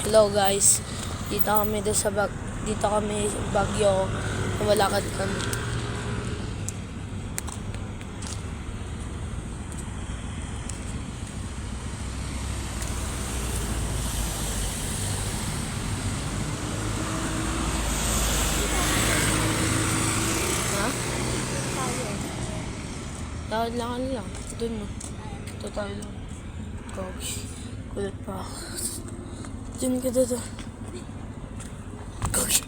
Hello guys, dito kami sa Baguio, lumalakad kami. Ha? Lakad lang, dun mo. Ito tayo lang. Gosh, kulit pa ako. Diyan ka dito. Gosh.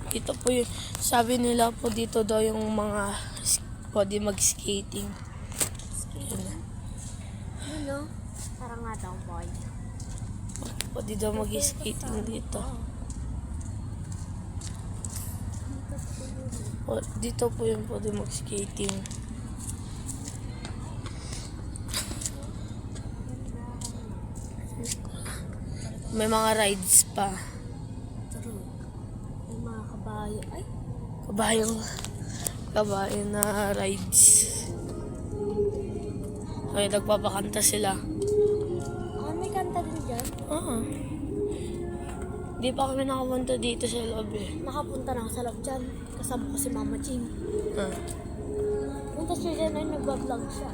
Dito po yun. Sabi nila po dito daw yung mga pwede mag-skating. Ano? Parang nga daw, boy. Pwede daw mag-skating dito. Dito po yun pwede mag-skating. May mga rides pa. May mga kabayo. Ay! Kabayo na rides. Ay, nagpapakanta sila. Ah, may kanta din dyan? Oo. Di pa kami nakapunta dito sa loob eh. Nakapunta na ako sa loob dyan. Kasama ko si Mama Ching. Punta siya dyan ay nagbablog siya.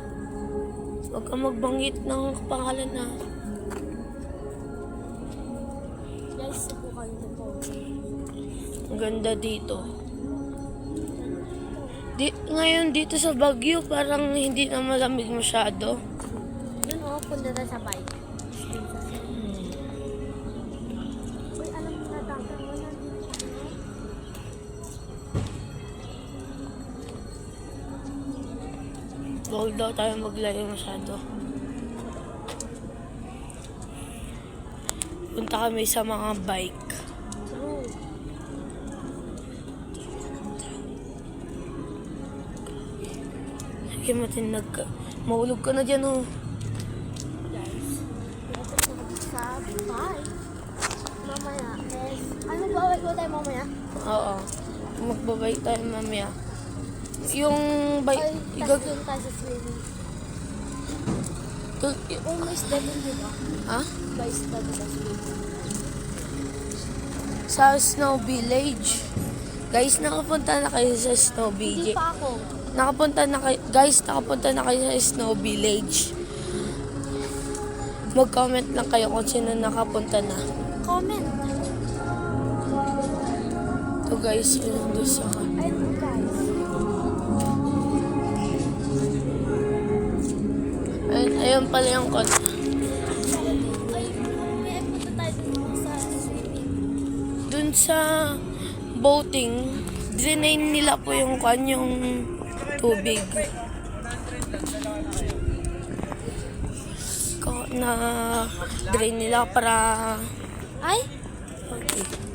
Huwag kang magbanggit ng pangalan na. Guys, subukan ko po. Ang ganda dito. Ngayon dito sa Baguio, parang hindi na malamig masyado. Yun o, punta na sa bike. Uy, alam mo na dagat mo na dito. Huwag daw tayo maglayo masyado. Punta kami sa mga bike. True. Sige, matinag ka. Mahulog ka na dyan, oh. Guys, lapit na kami sa bike. Mamaya is... Ano ba? Wait ko tayo mamaya? Oo. Magbabike tayo mamaya. Yung bike... Ay, tas doon tayo sa swimming. Uy, may isda din, di ba? Ha? May isda din sa swimming. Sa Snow Village. Guys, nakapunta na kayo sa Snow Hindi Village. pa ako. Nakapunta na kayo sa Snow Village. Mag-comment lang kayo kung sino nakapunta na. Comment. Ito guys, yun doon sa... Ay, guys. Ayun pala yung kon. Ay, may punta tayo dun sa swimming. Doon sa boating, drain nila po yung kanyang tubig. Na drain nila para... Ay? Okay.